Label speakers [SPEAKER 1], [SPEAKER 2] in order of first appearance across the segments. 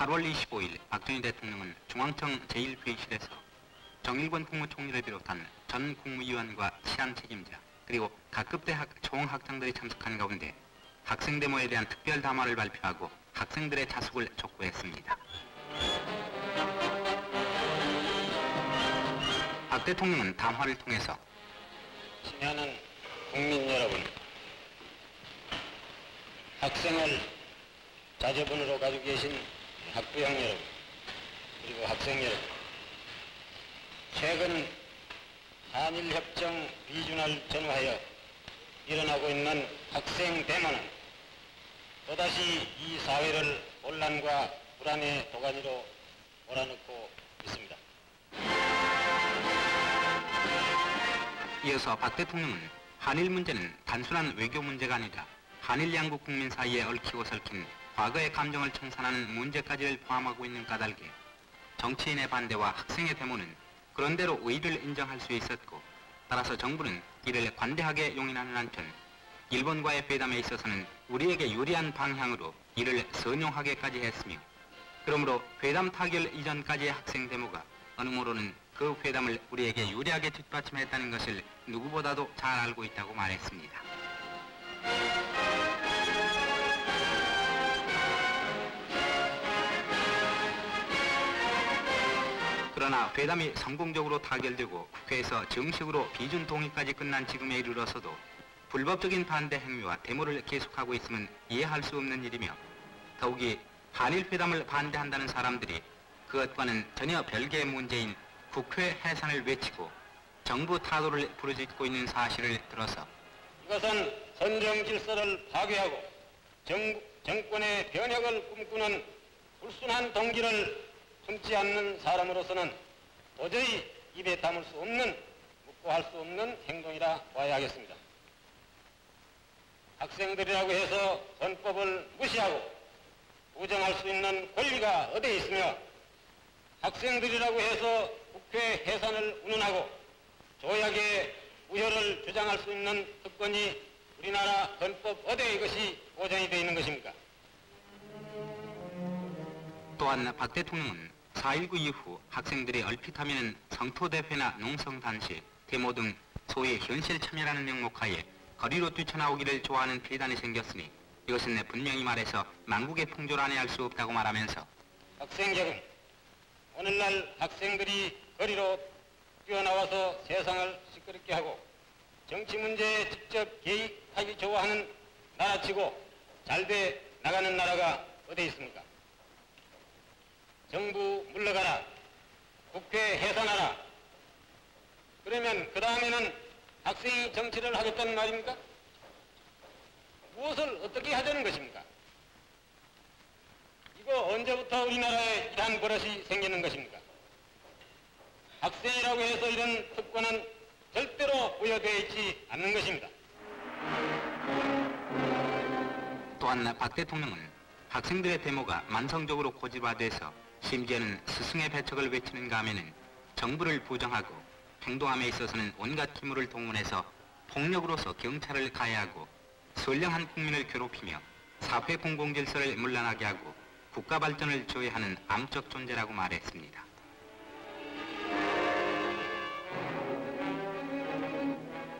[SPEAKER 1] 8월 25일 박정희 대통령은 중앙청 제1회의실에서 정일권 국무총리를 비롯한 전 국무위원과 치안 책임자 그리고 각급 대학 총학장들이 참석한 가운데 학생 데모에 대한 특별 담화를 발표하고 학생들의 자숙을 촉구했습니다. 박 대통령은 담화를 통해서
[SPEAKER 2] 친애하는 국민 여러분, 학생을 자제분으로 가지고 계신 학부형 여러분, 그리고 학생 여러분, 최근 한일협정 비준을 전후하여 일어나고 있는 학생 데모는 또다시 이 사회를 혼란과 불안의 도가니로 몰아넣고 있습니다.
[SPEAKER 1] 이어서 박 대통령은 한일 문제는 단순한 외교 문제가 아니라 한일 양국 국민 사이에 얽히고 설킨 과거의 감정을 청산하는 문제까지를 포함하고 있는 까닭에 정치인의 반대와 학생의 데모는 그런대로 의의를 인정할 수 있었고, 따라서 정부는 이를 관대하게 용인하는 한편 일본과의 회담에 있어서는 우리에게 유리한 방향으로 이를 선용하게까지 했으며, 그러므로 회담 타결 이전까지의 학생 데모가 어느 모로는 그 회담을 우리에게 유리하게 뒷받침했다는 것을 누구보다도 잘 알고 있다고 말했습니다. 그러나 회담이 성공적으로 타결되고 국회에서 정식으로 비준 동의까지 끝난 지금에 이르러서도 불법적인 반대 행위와 데모를 계속하고 있음은 이해할 수 없는 일이며, 더욱이 한일 회담을 반대한다는 사람들이 그것과는 전혀 별개의 문제인 국회 해산을 외치고 정부 타도를 부르짖고 있는 사실을 들어서
[SPEAKER 2] 이것은 선정 질서를 파괴하고 정권의 변혁을 꿈꾸는 불순한 동기를 품지 않는 사람으로서는 도저히 입에 담을 수 없는, 묵고할 수 없는 행동이라 봐야 하겠습니다. 학생들이라고 해서 헌법을 무시하고 부정할 수 있는 권리가 어디에 있으며, 학생들이라고 해서 국회 해산을 운운하고 조약의 우효를 주장할 수 있는 특권이 우리나라 헌법 어디에 이것이 보장이 되어 있는 것입니까?
[SPEAKER 1] 또한 박 대통령은 4.19 이후 학생들이 얼핏하면 성토대회나 농성단시, 데모 등 소위 현실 참여라는 명목하에 거리로 뛰쳐나오기를 좋아하는 필단이 생겼으니 이것은 분명히 말해서 망국의 풍조를 안해할 수 없다고 말하면서
[SPEAKER 2] 학생 여러분, 오늘날 학생들이 거리로 뛰어나와서 세상을 시끄럽게 하고 정치 문제에 직접 개입하기 좋아하는 나라치고 잘돼 나가는 나라가 어디 있습니까? 정부 물러가라, 국회 해산하라. 그러면 그 다음에는 학생이 정치를 하겠다는 말입니까? 무엇을 어떻게 하자는 것입니까? 이거 언제부터 우리나라에 이러한 버릇이 생기는 것입니까? 학생이라고 해서 이런 특권은 절대로 부여되어 있지 않는 것입니다.
[SPEAKER 1] 또한 박 대통령은 학생들의 데모가 만성적으로 고집화돼서 심지어는 스승의 배척을 외치는가 하면은 정부를 부정하고 행동함에 있어서는 온갖 기물을 동원해서 폭력으로서 경찰을 가해하고 선량한 국민을 괴롭히며 사회 공공질서를 문란하게 하고 국가 발전을 저해하는 암적 존재라고 말했습니다.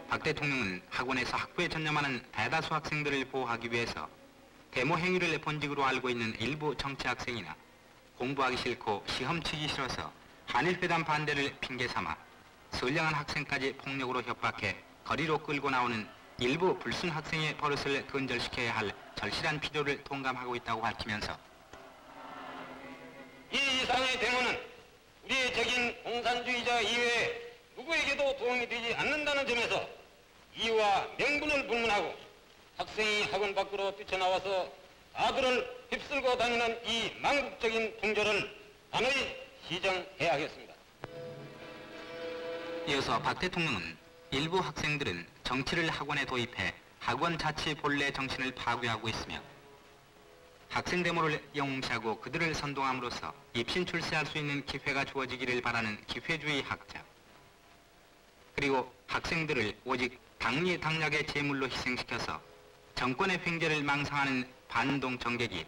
[SPEAKER 1] 박 대통령은 학원에서 학부에 전념하는 대다수 학생들을 보호하기 위해서 데모 행위를 본직으로 알고 있는 일부 정치 학생이나 공부하기 싫고 시험 치기 싫어서 한일회담 반대를 핑계삼아 선량한 학생까지 폭력으로 협박해 거리로 끌고 나오는 일부 불순 학생의 버릇을 근절시켜야 할 절실한 필요를 동감하고 있다고 밝히면서
[SPEAKER 2] 이 이상의 데모는 우리의 적인 공산주의자 이외에 누구에게도 도움이 되지 않는다는 점에서 이유와 명분을 불문하고 학생이 학원 밖으로 뛰쳐나와서 아들을 휩쓸고 다니는 이 망국적인 풍조를 단호히 시정해야 하겠습니다.
[SPEAKER 1] 이어서 박 대통령은 일부 학생들은 정치를 학원에 도입해 학원 자치 본래 정신을 파괴하고 있으며 학생 데모를 영웅시하고 그들을 선동함으로써 입신 출세할 수 있는 기회가 주어지기를 바라는 기회주의 학자, 그리고 학생들을 오직 당리당략의 제물로 희생시켜서 정권의 횡재를 망상하는 반동 정객이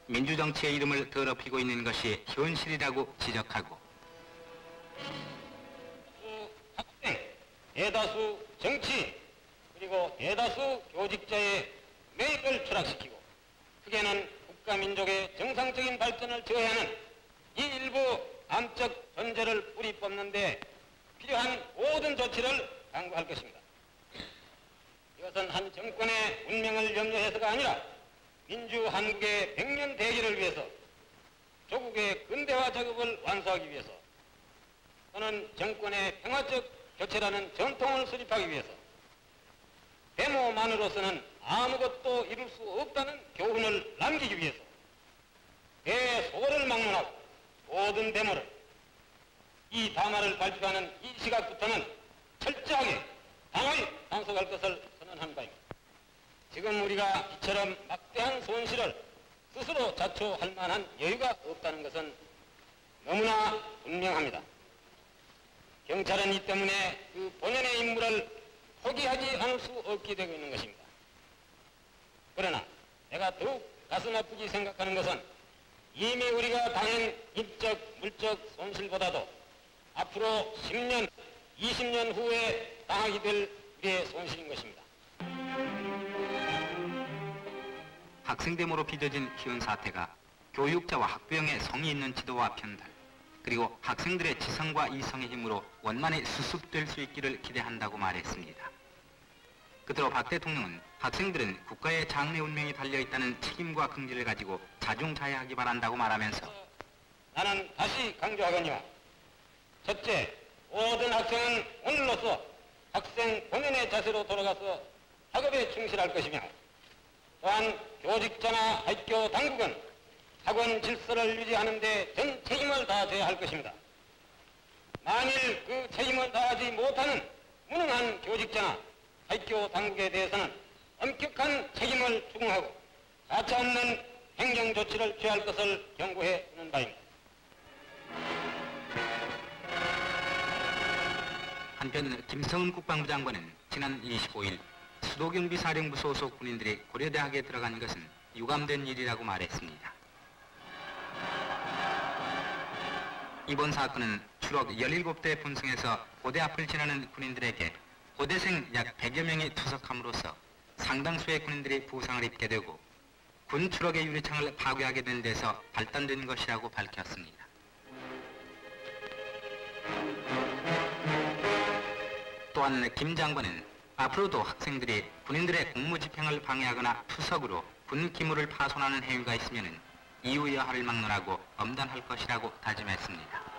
[SPEAKER 1] 민주정치의 이름을 더럽히고 있는 것이 현실이라고 지적하고
[SPEAKER 2] 학생, 대다수 정치, 그리고 대다수 교직자의 매입을 추락시키고 크게는 국가민족의 정상적인 발전을 저해하는 이 일부 암적 전제를 뿌리 뽑는 데 필요한 모든 조치를 강구할 것입니다. 이것은 한 정권의 운명을 염려해서가 아니라 민주 한국의 100년 대계를 위해서 조국의 근대화 작업을 완수하기 위해서 또는 정권의 평화적 교체라는 전통을 수립하기 위해서 데모만으로서는 아무것도 이룰 수 없다는 교훈을 남기기 위해서 대소를 막론하고 모든 데모를 이 담화를 발표하는 이 시각부터는 철저하게 당을 단속할 것을 선언한 바입니다. 지금 우리가 이처럼 막대한 손실을 스스로 자초할 만한 여유가 없다는 것은 너무나 분명합니다. 경찰은 이 때문에 그 본연의 임무를 포기하지 않을 수 없게 되고 있는 것입니다. 그러나 내가 더욱 가슴 아프게 생각하는 것은 이미 우리가 당한 인적, 물적 손실보다도 앞으로 10년, 20년 후에 당하게 될 우리의 손실인 것입니다.
[SPEAKER 1] 학생 데모로 빚어진 희은 사태가 교육자와 학부형의 성의 있는 지도와 편달, 그리고 학생들의 지성과 이성의 힘으로 원만히 수습될 수 있기를 기대한다고 말했습니다. 끝으로 박 대통령은 학생들은 국가의 장래 운명이 달려있다는 책임과 긍지를 가지고 자중자애하기 바란다고 말하면서
[SPEAKER 2] 나는 다시 강조하거니와 첫째, 모든 학생은 오늘로써 학생 본연의 자세로 돌아가서 학업에 충실할 것이며 또한 교직자나 학교 당국은 학원 질서를 유지하는 데 전 책임을 다져야 할 것입니다. 만일 그 책임을 다하지 못하는 무능한 교직자나 학교 당국에 대해서는 엄격한 책임을 추궁하고 가차없는 행정조치를 취할 것을 경고해 주는 바입니다.
[SPEAKER 1] 한편 김성은 국방부 장관은 지난 25일 수도경비사령부 소속 군인들이 고려대학에 들어간 것은 유감된 일이라고 말했습니다. 이번 사건은 추록 17대 분승에서 고대 앞을 지나는 군인들에게 고대생 약 100여 명이 투석함으로써 상당수의 군인들이 부상을 입게 되고 군 추록의 유리창을 파괴하게 된 데서 발단된 것이라고 밝혔습니다. 또한 김 장관은 앞으로도 학생들이 군인들의 공무집행을 방해하거나 투석으로 군 기물을 파손하는 행위가 있으면 이유 여하를 막론하고 엄단할 것이라고 다짐했습니다.